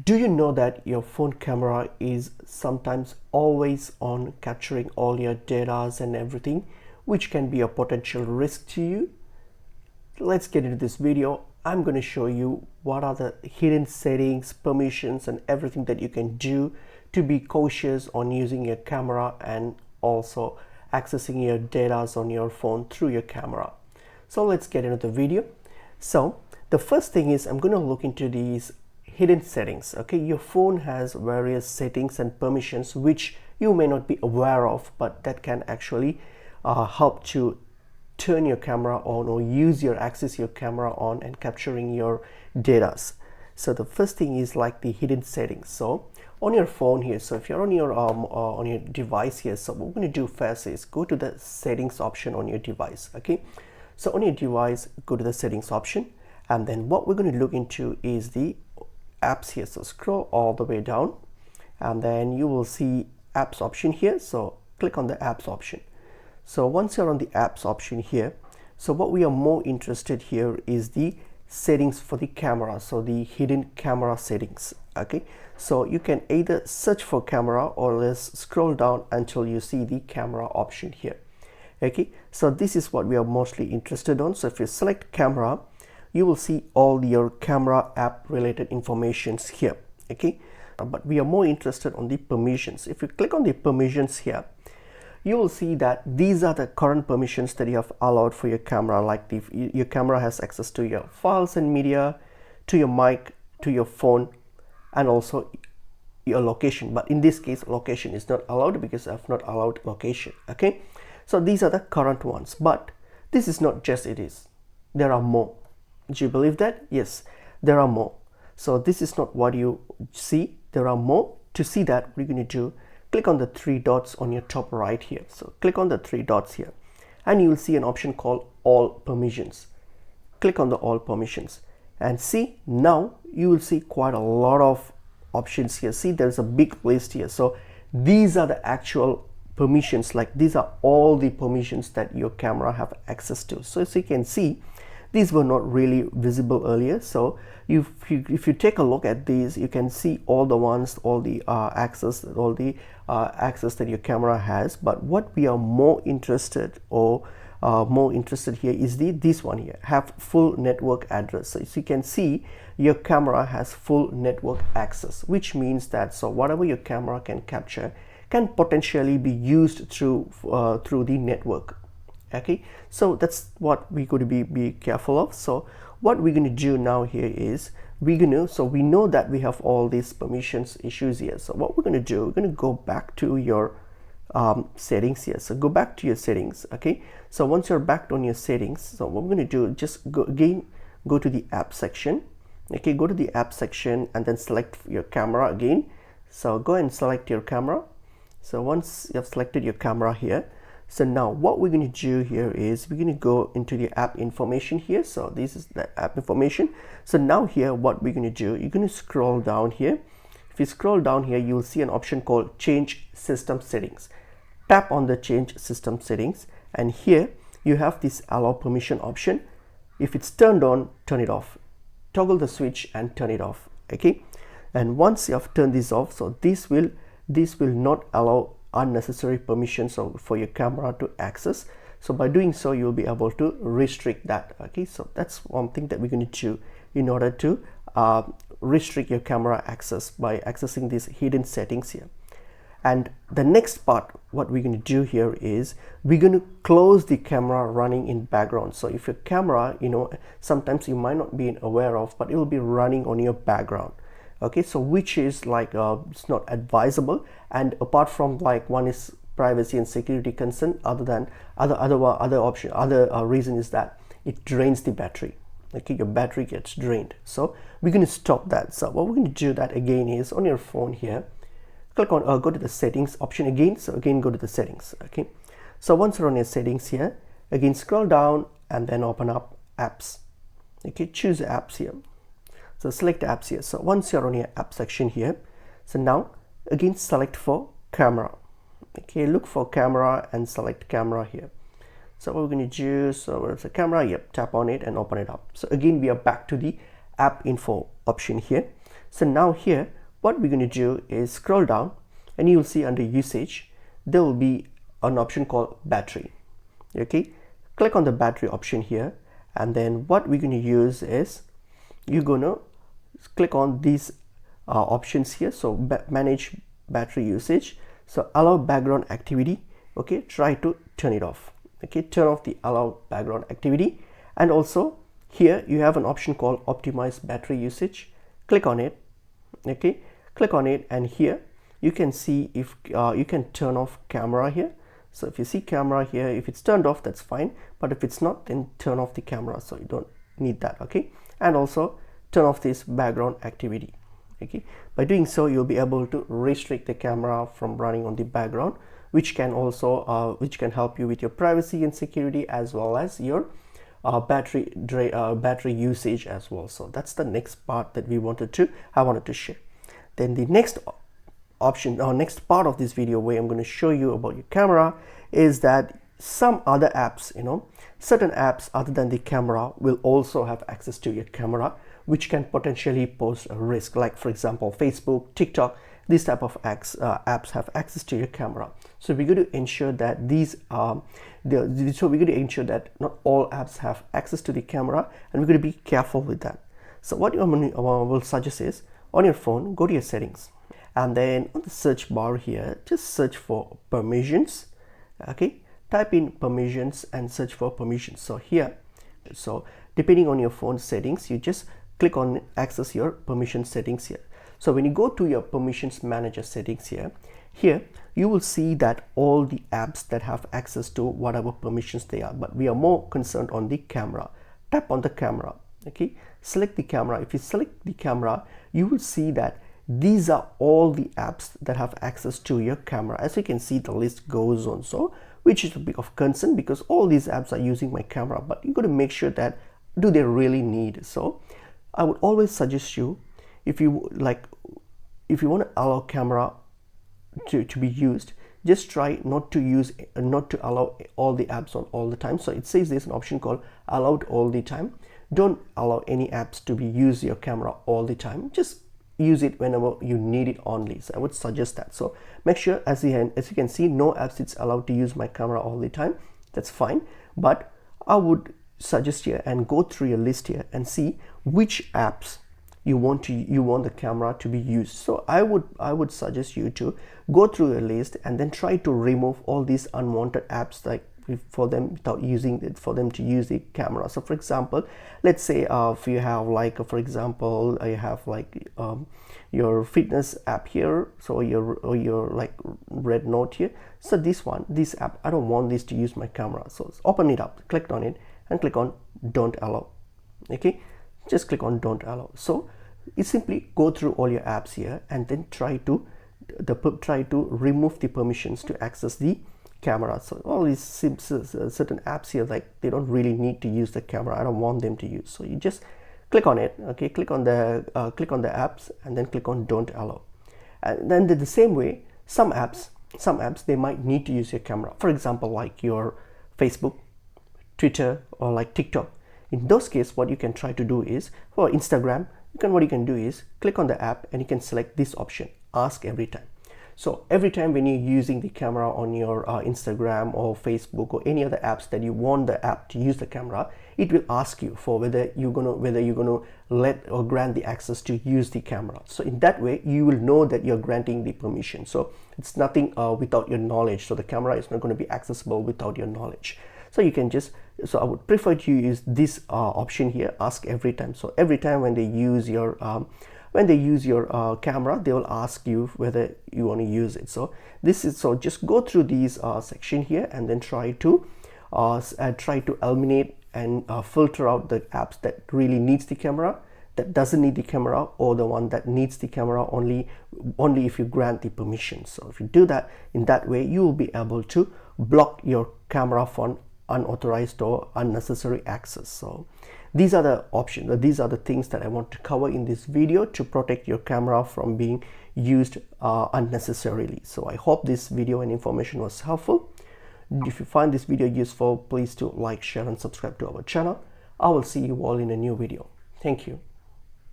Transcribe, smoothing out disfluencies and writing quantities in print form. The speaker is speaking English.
Do you know that your phone camera is sometimes always on, capturing all your data and everything, which can be a potential risk to you? Let's get into this video. I'm going to show you what are the hidden settings, permissions, and everything that you can do to be cautious on using your camera and also accessing your data on your phone through your camera. So let's get into the video. So the first thing is I'm going to look into these hidden settings. Okay, your phone has various settings and permissions which you may not be aware of, but that can actually help to turn your camera on or access your camera on and capturing your data. So the first thing is like the hidden settings. So on your phone here, so if you're on your device here, so what we're going to do first is go to the settings option on your device. Okay, so on your device, go to the settings option, and then what we're going to look into is the apps here. So scroll all the way down, and then you will see apps option here. So click on the apps option. So once you're on the apps option here, so what we are more interested here is the settings for the camera, so the hidden camera settings. Okay, so you can either search for camera or else scroll down until you see the camera option here. Okay, so this is what we are mostly interested on. So if you select camera, you will see all your camera app related informations here. Okay, but we are more interested on the permissions. If you click on the permissions here, you will see that these are the current permissions that you have allowed for your camera. Like your camera has access to your files and media, to your mic, to your phone, and also your location. But in this case, location is not allowed because I have not allowed location. Okay, so these are the current ones, but this is not just it is. There are more. Do you believe that? Yes, there are more. So this is not what you see. There are more. To see that, what you're going to do, click on the three dots on your top right here. So click on the three dots here, and you will see an option called all permissions. Click on the all permissions, and see, now you will see quite a lot of options here. See, there's a big list here. So these are the actual permissions. Like these are all the permissions that your camera have access to. So as you can see, these were not really visible earlier. So if you take a look at these, you can see all the ones, all the access that your camera has. But what we are more interested here is this one here, have full network address. So as you can see, your camera has full network access, which means that so whatever your camera can capture can potentially be used through the network. Okay, so that's what we're going to be careful of. So what we're going to do now here is we know that we have all these permissions issues here. So what we're going to do, we're going to go back to your settings here. So go back to your settings. Okay, so once you're back on your settings, so what we're going to do, just go to the app section. Okay, go to the app section and then select your camera again. So go and select your camera. So once you have selected your camera here, so now what we're going to do here is we're going to go into the app information here. So this is the app information. So now here what we're going to do, you're going to scroll down here. If you scroll down here, you'll see an option called change system settings. Tap on the change system settings, and here you have this allow permission option. If it's turned on, turn it off. Toggle the switch and turn it off. Okay, and once you have turned this off, so this will not allow unnecessary permissions for your camera to access. So by doing so, you'll be able to restrict that. Okay, so that's one thing that we're going to do in order to restrict your camera access by accessing these hidden settings here. And the next part, what we're going to do here is we're going to close the camera running in background. So if your camera, sometimes you might not be aware of, but it will be running on your background. Okay, so which is like it's not advisable, and apart from like one is privacy and security concern, other reason is that it drains the battery. Okay, your battery gets drained. So we're going to stop that. So what we're going to do that again is on your phone here, click on go to the settings option again. So again, go to the settings. Okay, so once you're on your settings here, again scroll down and then open up apps. Okay, choose apps here. So select apps here. So once you're on your app section here, so now again select for camera. Okay, look for camera and select camera here. So what we're going to do, so where's the camera? Yep, tap on it and open it up. So again, we are back to the app info option here. So now here what we're going to do is scroll down, and you'll see under usage there will be an option called battery. Okay, click on the battery option here, and then what we're going to use is you're going to click on these options here. So manage battery usage, so allow background activity. Okay, try to turn it off. Okay, turn off the allow background activity. And also here you have an option called optimize battery usage. Click on it. Okay, click on it, and here you can see if you can turn off camera here. So if you see camera here, if it's turned off, that's fine, but if it's not, then turn off the camera, so you don't need that. Okay, and also turn off this background activity. Okay, by doing so you'll be able to restrict the camera from running on the background, which can also which can help you with your privacy and security, as well as your battery usage as well. So that's the next part that I wanted to share. Then the next option or next part of this video where I'm going to show you about your camera is that some other apps, certain apps other than the camera will also have access to your camera, which can potentially pose a risk. Like for example, Facebook, TikTok, these type of apps have access to your camera. So we're going to ensure that we're going to ensure that not all apps have access to the camera, and we're going to be careful with that. So what I will suggest is, on your phone, go to your settings, and then on the search bar here, just search for permissions. Okay, type in permissions and search for permissions. So here, so depending on your phone settings, you just click on access your permission settings here. So when you go to your permissions manager settings here you will see that all the apps that have access to whatever permissions they are, but we are more concerned on the camera. Tap on the camera. Okay, select the camera. If you select the camera, you will see that these are all the apps that have access to your camera. As you can see, the list goes on, so which is a bit of concern because all these apps are using my camera, but you got to make sure that do they really need. So I would always suggest you, if you want to allow camera to be used, just try not to allow all the apps on all the time. So it says there's an option called allowed all the time. Don't allow any apps to be use your camera all the time. Just use it whenever you need it only. So I would suggest that. So make sure, as you can see, no apps it's allowed to use my camera all the time. That's fine, but I would suggest here and go through your list here and see which apps you want the camera to be used. So I would suggest you to go through your list and then try to remove all these unwanted apps, like for them to use the camera. So for example, let's say if you have for example you have your fitness app here, so your red note here. So this app, I don't want this to use my camera. So open it up, click on it, and click on don't allow. Okay, just click on don't allow. So you simply go through all your apps here and then try to remove the permissions to access the camera. So all these certain apps here, they don't really need to use the camera. I don't want them to use. So you just click on it. Okay, click on the apps and then click on don't allow. And then the same way, some apps they might need to use your camera. For example, like your Facebook, Twitter, or like TikTok. In those cases, what you can try to do is, for Instagram, what you can do is click on the app and you can select this option, ask every time. So every time when you're using the camera on your Instagram or Facebook or any other apps that you want the app to use the camera, it will ask you for whether you're gonna let or grant the access to use the camera. So in that way, you will know that you're granting the permission. So it's nothing without your knowledge. So the camera is not going to be accessible without your knowledge. So you can just, so I would prefer to use this option here, ask every time. So every time when they use your camera, they will ask you whether you want to use it. So just go through these section here and then try to eliminate and filter out the apps that really needs the camera, that doesn't need the camera, or the one that needs the camera only if you grant the permission. So if you do that, in that way you will be able to block your camera from unauthorized or unnecessary access. So these are the options, these are the things that I want to cover in this video to protect your camera from being used unnecessarily. So I hope this video and information was helpful. If you find this video useful, please do like, share, and subscribe to our channel. I will see you all in a new video. Thank you.